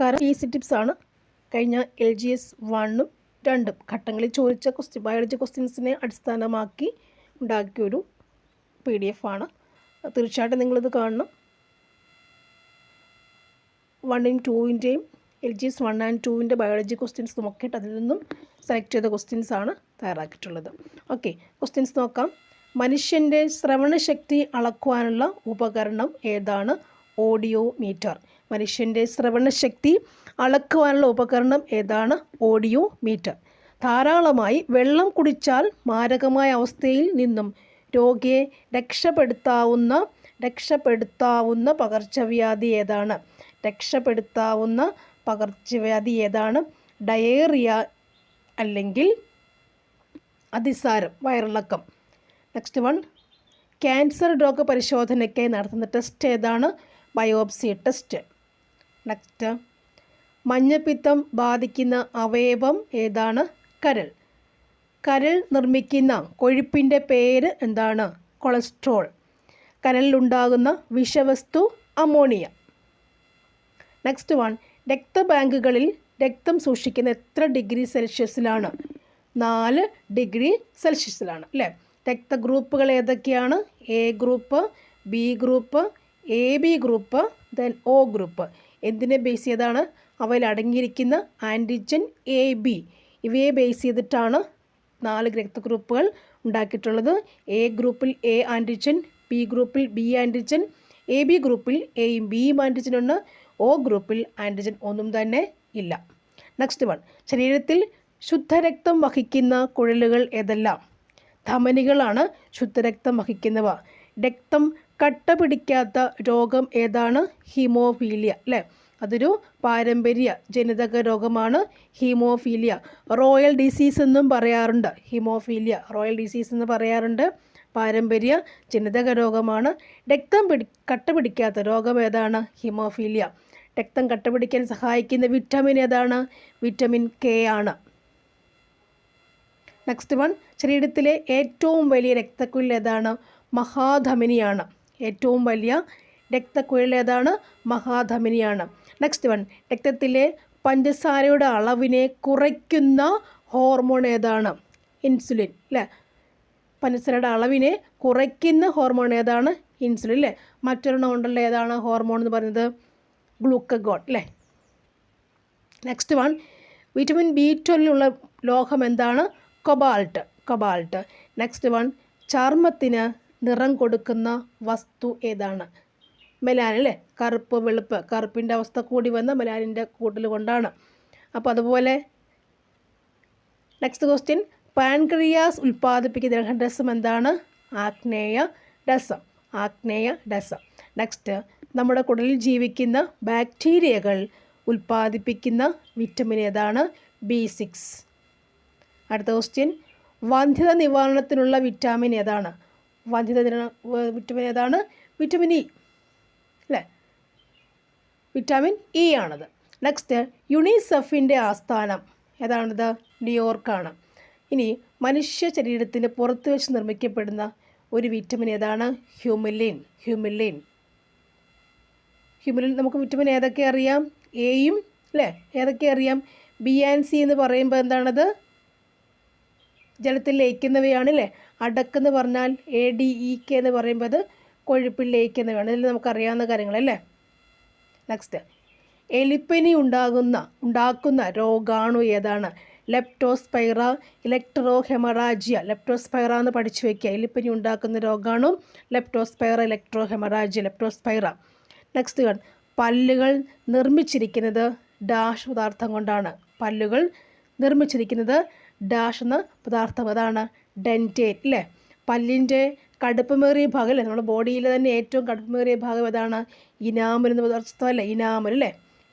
കാരണം ഈസി ടിപ്സാണ്. കഴിഞ്ഞ LGS 1ഉം 2ഉം ഘട്ടങ്ങളിൽ ചോദിച്ച ബയോളജി ക്വസ്റ്റ്യൻസിനെ അടിസ്ഥാനമാക്കി ഉണ്ടാക്കിയൊരു PDF ആണ്. തീർച്ചയായിട്ടും നിങ്ങളിത് കാണണം. 1നും 2ൻ്റെയും LGS 1 and 2ൻ്റെ ബയോളജി ക്വസ്റ്റ്യൻസ് നോക്കിയിട്ട് അതിൽ നിന്നും സെലക്ട് ചെയ്ത ക്വസ്റ്റ്യൻസാണ് തയ്യാറാക്കിയിട്ടുള്ളത്. ഓക്കെ, ക്വസ്റ്റ്യൻസ് നോക്കാം. മനുഷ്യൻ്റെ ശ്രവണശക്തി അളക്കുവാനുള്ള ഉപകരണം ഏതാണ്? ഓഡിയോമീറ്റർ. മനുഷ്യൻ്റെ ശ്രവണശക്തി അളക്കുവാനുള്ള ഉപകരണം ഏതാണ്? ഓഡിയോമീറ്റർ. ധാരാളമായി വെള്ളം കുടിച്ചാൽ മാരകമായ അവസ്ഥയിൽ നിന്നും രോഗിയെ രക്ഷപ്പെടുത്താവുന്ന പകർച്ചവ്യാധി ഏതാണ്? ഡയേറിയ അല്ലെങ്കിൽ അതിസാരം, വയറിളക്കം. നെക്സ്റ്റ് വൺ, ക്യാൻസർ രോഗപരിശോധനയ്ക്കായി നടത്തുന്ന ടെസ്റ്റ് ഏതാണ്? Biopsy test. നെക്സ്റ്റ്, മഞ്ഞപ്പിത്തം ബാധിക്കുന്ന അവയവം ഏതാണ്? കരൾ. കരൾ നിർമ്മിക്കുന്ന കൊഴുപ്പിൻ്റെ പേര് എന്താണ്? കൊളസ്ട്രോൾ. കരളിലുണ്ടാകുന്ന വിഷവസ്തു അമോണിയ. നെക്സ്റ്റ് വൺ, രക്തബാങ്കുകളിൽ രക്തം സൂക്ഷിക്കുന്ന എത്ര ഡിഗ്രി സെൽഷ്യസിലാണ്? 4 ഡിഗ്രി സെൽഷ്യസിലാണ് അല്ലേ? രക്തഗ്രൂപ്പുകൾ ഏതൊക്കെയാണ്? A group, B group, AB group, then O group. എന്തിനെ ബേസ് ചെയ്താണ്? അവയിൽ അടങ്ങിയിരിക്കുന്ന ആൻറ്റിജൻ AB, ഇവയെ ബേസ് ചെയ്തിട്ടാണ് 4 രക്തഗ്രൂപ്പുകൾ ഉണ്ടാക്കിയിട്ടുള്ളത്. A ഗ്രൂപ്പിൽ A ആൻറ്റിജൻ, B ഗ്രൂപ്പിൽ B ആൻറ്റിജൻ, AB ഗ്രൂപ്പിൽ Aയും Bയും ആൻറ്റിജനുണ്ട്, O ഗ്രൂപ്പിൽ ആൻറ്റിജൻ ഒന്നും തന്നെ ഇല്ല. നെക്സ്റ്റ് വൺ, ശരീരത്തിൽ ശുദ്ധരക്തം വഹിക്കുന്ന കുഴലുകൾ ഏതെല്ലാം? ധമനികളാണ് ശുദ്ധരക്തം വഹിക്കുന്നവ. രക്തം കട്ട പിടിക്കാത്ത രോഗം ഏതാണ്? ഹീമോഫീലിയ അല്ലേ? അതൊരു പാരമ്പര്യ ജനിതക രോഗമാണ് ഹീമോഫീലിയ. റോയൽ ഡിസീസ് എന്നും പറയാറുണ്ട്. ഹീമോഫീലിയ റോയൽ ഡിസീസ് എന്ന് പറയാറുണ്ട്. പാരമ്പര്യ ജനിതക രോഗമാണ്. രക്തം കട്ട പിടിക്കാത്ത രോഗം ഏതാണ്? ഹീമോഫീലിയ. രക്തം കട്ട പിടിക്കാൻ സഹായിക്കുന്ന വിറ്റമിൻ ഏതാണ്? വിറ്റമിൻ K ആണ്. നെക്സ്റ്റ് വൺ, ശരീരത്തിലെ ഏറ്റവും വലിയ രക്തക്കുഴൽ ഏതാണ്? മഹാധമനിയാണ്. ഏറ്റവും വലിയ രക്തക്കുഴൽ ഏതാണ്? മഹാധമനിയാണ്. നെക്സ്റ്റ് വൺ, രക്തത്തിലെ പഞ്ചസാരയുടെ അളവിനെ കുറയ്ക്കുന്ന ഹോർമോൺ ഏതാണ്? ഇൻസുലിൻ അല്ലേ? പഞ്ചസാരയുടെ അളവിനെ കുറയ്ക്കുന്ന ഹോർമോൺ ഏതാണ്? ഇൻസുലിൻ അല്ലേ? മറ്റൊരെണ്ണം ഉണ്ടല്ലോ, ഏതാണ് ഹോർമോൺ എന്ന് പറയുന്നത്? ഗ്ലൂക്കഗോൺ അല്ലേ? നെക്സ്റ്റ് വൺ, വിറ്റമിൻ B12 ഉള്ള ലോഹം എന്താണ്? കൊബാൾട്ട്. നെക്സ്റ്റ് വൺ, ചർമ്മത്തിന് നിറം കൊടുക്കുന്ന വസ്തു ഏതാണ്? മെലാനിൻ അല്ലേ? കറുപ്പ് വെളുപ്പ്, കറുപ്പിൻ്റെ അവസ്ഥ കൂടി വന്ന മെലാനിൻ്റെ കൂട്ടൽ കൊണ്ടാണ്. അപ്പോൾ അതുപോലെ നെക്സ്റ്റ് ക്വസ്റ്റ്യൻ, പാൻക്രിയാസ് ഉൽപ്പാദിപ്പിക്കുന്ന ദഹനരസം എന്താണ്? ആഗ്നേയ രസം. നെക്സ്റ്റ്, നമ്മുടെ കുടലിൽ ജീവിക്കുന്ന ബാക്ടീരിയകൾ ഉൽപ്പാദിപ്പിക്കുന്ന വിറ്റമിൻ ഏതാണ്? B6. അടുത്ത ക്വസ്റ്റ്യൻ, വന്ധ്യത നിവാരണത്തിനുള്ള വിറ്റാമിൻ ഏതാണ്? വിറ്റമിൻ ഏതാണ്? വിറ്റമിൻ E അല്ലേ? വിറ്റാമിൻ E ആണത്. നെക്സ്റ്റ്, യുണിസെഫിൻ്റെ ആസ്ഥാനം ഏതാണത്? ന്യൂയോർക്കാണ്. ഇനി മനുഷ്യ ശരീരത്തിന് പുറത്ത് വെച്ച് നിർമ്മിക്കപ്പെടുന്ന ഒരു വിറ്റമിൻ ഏതാണ്? ഹ്യൂമിലിൻ. നമുക്ക് വിറ്റമിൻ ഏതൊക്കെ അറിയാം? എയും അല്ലേ? ഏതൊക്കെ അറിയാം? B and C എന്ന് പറയുമ്പോൾ എന്താണത്? ജലത്തിൽ ലയിക്കുന്നവയാണ് അല്ലേ? അടക്കെന്ന് പറഞ്ഞാൽ ADEK എന്ന് പറയുമ്പോൾ അത് കൊഴുപ്പിൽ ലയിക്കുന്നവയാണ്. ഇതിൽ നമുക്കറിയാവുന്ന കാര്യങ്ങളല്ലേ? നെക്സ്റ്റ്, എലിപ്പനി ഉണ്ടാക്കുന്ന രോഗാണു ഏതാണ്? ലെപ്റ്റോസ്പൈറ ഇലക്ട്രോഹെമറാജിയ. ലെപ്റ്റോസ്പൈറ എന്ന് പഠിച്ചു വയ്ക്കുക. എലിപ്പനി ഉണ്ടാക്കുന്ന രോഗാണു ലെപ്റ്റോസ്പൈറ ലെപ്റ്റോസ്പൈറ. നെക്സ്റ്റ് വൺ, പല്ലുകൾ നിർമ്മിച്ചിരിക്കുന്നത് ഡാഷ് പദാർത്ഥം കൊണ്ടാണ്. പല്ലുകൾ നിർമ്മിച്ചിരിക്കുന്നത് ഡാഷ് എന്ന പദാർത്ഥം. അതാണ് ഡെൻറ്റേൻ അല്ലേ? പല്ലിൻ്റെ കടുപ്പമേറിയ ഭാഗം അല്ലേ? നമ്മുടെ ബോഡിയിലെ തന്നെ ഏറ്റവും കടുപ്പമേറിയ ഭാഗം ഏതാണ്? ഇനാമൽ എന്ന പദാർത്ഥം അല്ലേ? ഇനാമൽ അല്ലേ?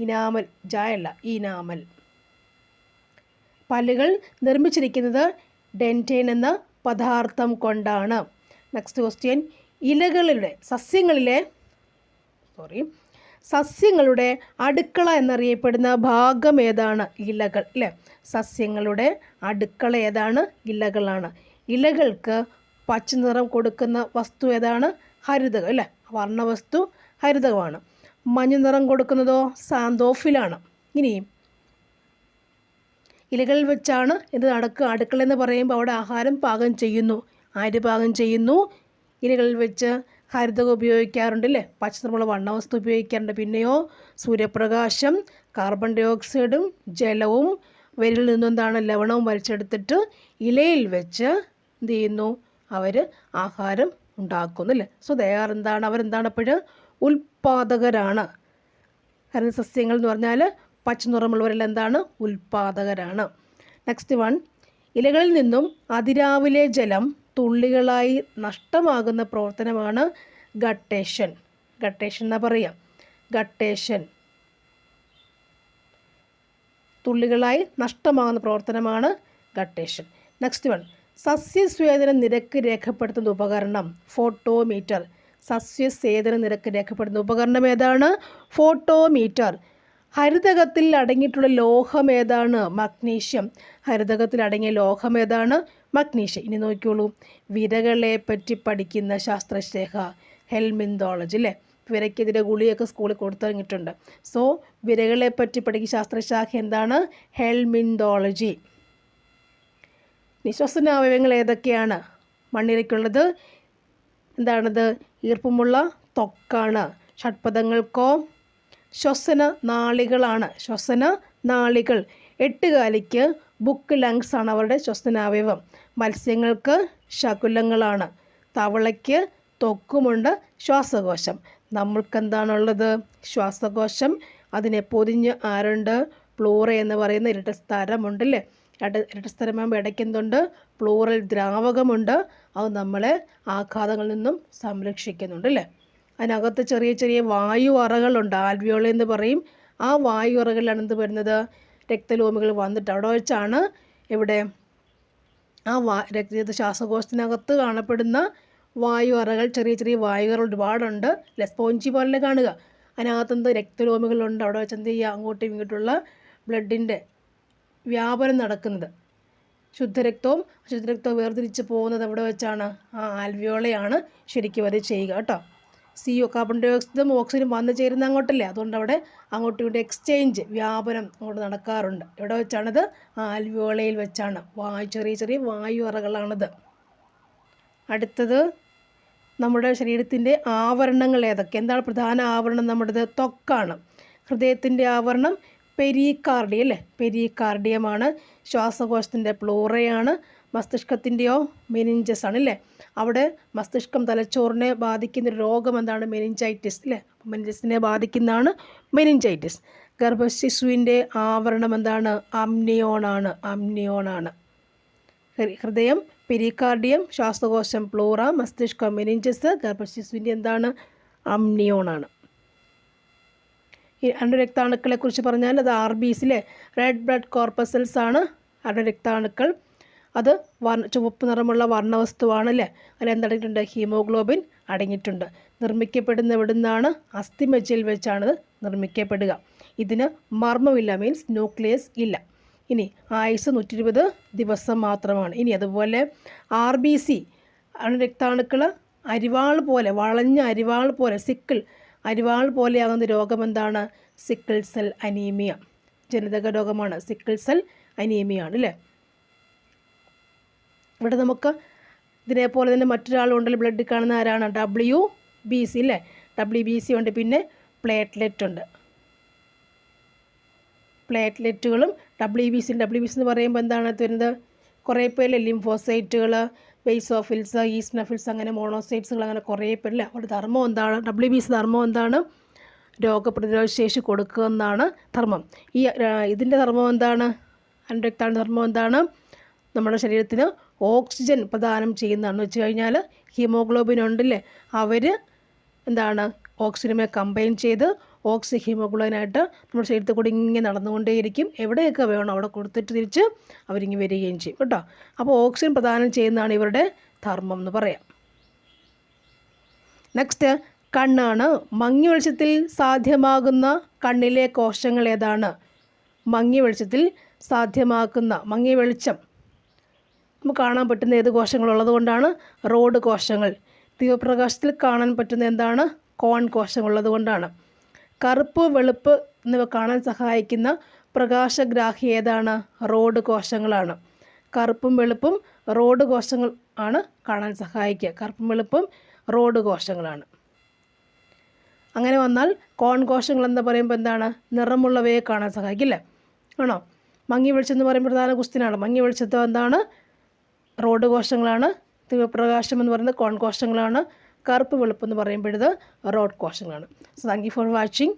ഇനാമൽ, ജായല്ല, ഇനാമൽ. പല്ലുകൾ നിർമ്മിച്ചിരിക്കുന്നത് ഡെൻറ്റേൻ എന്ന പദാർത്ഥം കൊണ്ടാണ്. നെക്സ്റ്റ് ക്വസ്റ്റ്യൻ, സസ്യങ്ങളുടെ അടുക്കള എന്നറിയപ്പെടുന്ന ഭാഗം ഏതാണ്? ഇലകൾ അല്ലേ? സസ്യങ്ങളുടെ അടുക്കള ഏതാണ്? ഇലകളാണ്. ഇലകൾക്ക് പച്ച നിറം കൊടുക്കുന്ന വസ്തു ഏതാണ്? ഹരിതകം അല്ലേ? വർണ്ണവസ്തു ഹരിതകമാണ്. മഞ്ഞ നിറം കൊടുക്കുന്നതോ? സാന്തോഫിലാണ്. ഇനി ഇലകളിൽ വെച്ചാണ് ഇത് അടുക്കള എന്ന് പറയുമ്പോൾ അവിടെ ആഹാരം പാകം ചെയ്യുന്നു. ആര് പാകം ചെയ്യുന്നു? ഇലകളിൽ വെച്ച് ഹരിതകം ഉപയോഗിക്കാറുണ്ടല്ലേ, പച്ചനിറമുള്ള വണ്ണവസ്തു ഉപയോഗിക്കാറുണ്ട്. പിന്നെയോ സൂര്യപ്രകാശം, കാർബൺ ഡൈ ഓക്സൈഡും ജലവും വേരിൽ നിന്നും എന്താണ് ലവണവും വലിച്ചെടുത്തിട്ട് ഇലയിൽ വെച്ച് എന്ത് ചെയ്യുന്നു? അവർ ആഹാരം ഉണ്ടാക്കുന്നു അല്ലേ. സോ എന്താണ് അവരെന്താണ് അപ്പോഴ് ഉൽപ്പാദകരാണ്. ഹരിതസസ്യങ്ങൾ എന്ന് പറഞ്ഞാൽ പച്ചനിറമുള്ളവരെല്ലാം എന്താണ്? ഉൽപ്പാദകരാണ്. നെക്സ്റ്റ് വൺ, ഇലകളിൽ നിന്നും അതിരാവിലെ ജലം തുള്ളികളായി നഷ്ടമാകുന്ന പ്രവർത്തനമാണ് ഗട്ടേഷൻ. ഗട്ടേഷൻ എന്നാ പറയാം. ഗട്ടേഷൻ തുള്ളികളായി നഷ്ടമാകുന്ന പ്രവർത്തനമാണ് ഗട്ടേഷൻ. നെക്സ്റ്റ് വൺ, സസ്യസ്വേദന നിരക്ക് രേഖപ്പെടുത്തുന്ന ഉപകരണം ഫോട്ടോമീറ്റർ. സസ്യസ്വേദന നിരക്ക് രേഖപ്പെടുത്തുന്ന ഉപകരണം ഏതാണ്? ഫോട്ടോമീറ്റർ. ഹരിതകത്തിൽ അടങ്ങിയിട്ടുള്ള ലോഹം ഏതാണ്? മഗ്നീഷ്യം. ഹരിതകത്തിൽ അടങ്ങിയ ലോഹം ഏതാണ്? മഗ്നീഷ്യം. ഇനി നോക്കിയോളൂ, വിരകളെ പറ്റി പഠിക്കുന്ന ശാസ്ത്രശാഖ ഹെൽമിന്തോളജി അല്ലേ. വിരയ്ക്കെതിരെ ഗുളിയൊക്കെ സ്കൂളിൽ കൊടുത്തിറങ്ങിയിട്ടുണ്ട്. സോ വിരകളെ പറ്റി പഠിക്കുന്ന ശാസ്ത്രശാഖ എന്താണ്? ഹെൽമിന്തോളജി. ശ്വസനാവയവങ്ങൾ ഏതൊക്കെയാണ് മണ്ണിരയ്ക്കുള്ളത്? എന്താണത്? ഈർപ്പമുള്ള ത്വക്കാണ്. ഷഡ്പദങ്ങൾക്കോ ശ്വസന നാളികളാണ്. ശ്വസന നാളികൾ. എട്ടുകാലിക്ക് ബുക്ക് ലങ്സ് ആണ് അവരുടെ ശ്വസനാവയവം. മത്സ്യങ്ങൾക്ക് ശകുലങ്ങളാണ്. തവളയ്ക്ക് ത്വക്കുമുണ്ട്, ശ്വാസകോശം. നമ്മൾക്ക് എന്താണുള്ളത്? ശ്വാസകോശം. അതിനെ പൊതിഞ്ഞ് ആരുണ്ട്? പ്ലൂറ എന്ന് പറയുന്ന ഇരട്ടസ്തരമുണ്ടല്ലേ. ഇരട്ടസ്തരമാകുമ്പോൾ ഇടയ്ക്ക് എന്തുണ്ട്? പ്ലൂറൽ ദ്രാവകമുണ്ട്. അത് നമ്മളെ ആഘാതങ്ങളിൽ നിന്നും സംരക്ഷിക്കുന്നുണ്ട് അല്ലേ. അതിനകത്ത് ചെറിയ ചെറിയ വായു അറകളുണ്ട്, ആൽവിയോളി എന്ന് പറയും. ആ വായു അറകളിലാണ് എന്ത് വരുന്നത്? രക്തലോമികൾ വന്നിട്ട് അവിടെ വെച്ചാണ് ഇവിടെ ആ ശ്വാസകോശത്തിനകത്ത് കാണപ്പെടുന്ന വായു അറകൾ, ചെറിയ ചെറിയ വായുകൾ ഒരുപാടുണ്ട്. സ്പോഞ്ചി പോലെ കാണുക. അതിനകത്തെന്ത് രക്തലോമികളുണ്ട്. അവിടെ വെച്ച് എന്ത് ചെയ്യുക? അങ്ങോട്ടും ഇങ്ങോട്ടുള്ള ബ്ലഡിൻ്റെ വ്യാപനം നടക്കുന്നത്. ശുദ്ധരക്തവും അശുദ്ധരക്തവും വേർതിരിച്ച് പോകുന്നത് എവിടെ വെച്ചാണ്? ആ ആൽവിയോളയാണ് ശരിക്കും അത് ചെയ്യുക കേട്ടോ. കാർബൺ ഡൈ ഓക്സൈഡും ഓക്സിജനും വന്നു ചേരുന്ന അങ്ങോട്ടല്ലേ. അതുകൊണ്ട് അവിടെ അങ്ങോട്ടും ഇങ്ങോട്ടും എക്സ്ചേഞ്ച്, വ്യാപനം അങ്ങോട്ട് നടക്കാറുണ്ട്. എവിടെ വെച്ചാണത്? ആൽവിയോളയിൽ വെച്ചാണ്. ചെറിയ ചെറിയ വായു അറകളാണത്. അടുത്തത്, നമ്മുടെ ശരീരത്തിൻ്റെ ആവരണങ്ങൾ ഏതൊക്കെ? എന്താണ് പ്രധാന ആവരണം? നമ്മുടേത് ത്വക്കാണ്. ഹൃദയത്തിൻ്റെ ആവരണം പെരികാർഡിയം അല്ലേ. പെരികാർഡിയമാണ്. ശ്വാസകോശത്തിൻ്റെ പ്ലൂറയാണ്. മസ്തിഷ്കത്തിൻ്റെയോ മെനിഞ്ചസ് ആണ് അല്ലേ. അവിടെ മസ്തിഷ്കം തലച്ചോറിനെ ബാധിക്കുന്ന രോഗം എന്താണ്? മെനിഞ്ചൈറ്റിസ് അല്ലേ. മെനിഞ്ചസിനെ ബാധിക്കുന്നതാണ് മെനിഞ്ചൈറ്റിസ്. ഗർഭശിശുവിൻ്റെ ആവരണം എന്താണ്? അമ്നിയോണാണ്. അമ്നിയോണാണ്. ഹൃദയം പെരികാർഡിയം, ശ്വാസകോശം പ്ലൂറ, മസ്തിഷ്കം മെനിഞ്ചസ്, ഗർഭശിശുവിൻ്റെ എന്താണ്? അമ്നിയോണാണ്. ഈ അണുരക്താണുക്കളെ കുറിച്ച് പറഞ്ഞാൽ അത് RBC അല്ലേ. റെഡ് ബ്ലഡ് കോർപ്പസൽസ് ആണ് അണുരക്താണുക്കൾ. അത് ചുവപ്പ് നിറമുള്ള വർണ്ണവസ്തുവാണ് അല്ലേ. അതിൽ എന്തടങ്ങിയിട്ടുണ്ട്? ഹീമോഗ്ലോബിൻ അടങ്ങിയിട്ടുണ്ട്. നിർമ്മിക്കപ്പെടുന്ന എവിടുന്നാണ്? അസ്ഥിമജ്ജയിൽ വെച്ചാണ് നിർമ്മിക്കപ്പെടുക. ഇതിന് മർമ്മമില്ല, മീൻസ് ന്യൂക്ലിയസ് ഇല്ല. ഇനി ആയുസ് 120 ദിവസം മാത്രമാണ്. ഇനി അതുപോലെ RBC അണുരക്താണുക്കൾ അരിവാൾ പോലെ, വളഞ്ഞ അരിവാൾ പോലെ, അരിവാൾ പോലെയാകുന്ന രോഗം എന്താണ്? Sickle cell anaemia. ജനിതക രോഗമാണ് സിക്കിൾ സെൽ അനീമിയാണ് അല്ലേ. ഇവിടെ നമുക്ക് ഇതിനെപ്പോലെ തന്നെ മറ്റൊരാളുണ്ടല്ലോ ബ്ലഡിൽ കാണുന്ന ആരാണ്? WBC അല്ലേ. WBC ഉണ്ട്. പിന്നെ പ്ലേറ്റ്ലെറ്റ് ഉണ്ട്. പ്ലേറ്റ്ലെറ്റുകളും WBC എന്ന് പറയുമ്പോൾ എന്താണ് വരുന്നത്? കുറേ പേര് ലിംഫോസൈറ്റുകൾ, ബേസോഫിൽസ്, ഈസ്നഫിൽസ്, അങ്ങനെ മോണോസൈറ്റ്സുകൾ, അങ്ങനെ കുറേ പേരില്ല. അവരുടെ ധർമ്മം എന്താണ്? WBC ധർമ്മം എന്താണ്? രോഗപ്രതിരോധ ശേഷി കൊടുക്കുക എന്നാണ് ധർമ്മം. ഇതിൻ്റെ ധർമ്മം എന്താണ്? അണുരക്താണു ധർമ്മം എന്താണ്? നമ്മുടെ ശരീരത്തിന് ഓക്സിജൻ പ്രദാനം ചെയ്യുന്നതാണെന്ന് വെച്ച് കഴിഞ്ഞാൽ ഹീമോഗ്ലോബിൻ ഉണ്ടല്ലേ, അവർ എന്താണ്? ഓക്സിജനുമായി കമ്പൈൻ ചെയ്ത് ഹീമോഗ്ലോബിനായിട്ട് നമ്മുടെ ശരീരത്തിൽ കൂടി ഇങ്ങനെ നടന്നുകൊണ്ടേയിരിക്കും. എവിടെയൊക്കെ വേണം അവിടെ കൊടുത്തിട്ട് തിരിച്ച് അവരിങ്ങനെ വരികയും ചെയ്യും കേട്ടോ. അപ്പോൾ ഓക്സിജൻ പ്രദാനം ചെയ്യുന്നതാണ് ഇവരുടെ ധർമ്മം എന്ന് പറയാം. നെക്സ്റ്റ്, കണ്ണാണ്. മങ്ങിയ വെളിച്ചത്തിൽ സാധ്യമാകുന്ന കണ്ണിലെ കോശങ്ങൾ ഏതാണ്? മങ്ങിയ വെളിച്ചത്തിൽ സാധ്യമാക്കുന്ന, മങ്ങിയ വെളിച്ചം നമുക്ക് കാണാൻ പറ്റുന്ന ഏത് കോശങ്ങളുള്ളത് കൊണ്ടാണ്? റോഡ് കോശങ്ങൾ. തീവ്രപ്രകാശത്തിൽ കാണാൻ പറ്റുന്ന എന്താണ്? കോൺ കോശങ്ങളുള്ളത് കൊണ്ടാണ്. കറുപ്പ് വെളുപ്പ് എന്നിവ കാണാൻ സഹായിക്കുന്ന പ്രകാശഗ്രാഹി ഏതാണ്? റോഡ് കോശങ്ങളാണ്. കറുപ്പും വെളുപ്പും റോഡ് കോശങ്ങൾ ആണ് കാണാൻ സഹായിക്കുക. കറുപ്പും വെളുപ്പും റോഡ് കോശങ്ങളാണ്. അങ്ങനെ വന്നാൽ കോൺ കോശങ്ങൾ എന്ന് പറയുമ്പോൾ എന്താണ്? നിറമുള്ളവയെ കാണാൻ സഹായിക്കില്ലേ? ആണോ? മങ്ങി വെളിച്ചം എന്ന് പറയുമ്പോൾ പ്രധാന ക്വസ്റ്റ്യനാണ്. മങ്ങി വെളിച്ചത്തോ എന്താണ്? റോഡ് കോശങ്ങളാണ്. പ്രകാശം എന്ന് പറയുന്നത് കോൺ കോശങ്ങളാണ്. കറുപ്പ് വെളുപ്പ് എന്ന് പറയുമ്പോഴത് റോഡ് കോശങ്ങളാണ്. So thank you for watching.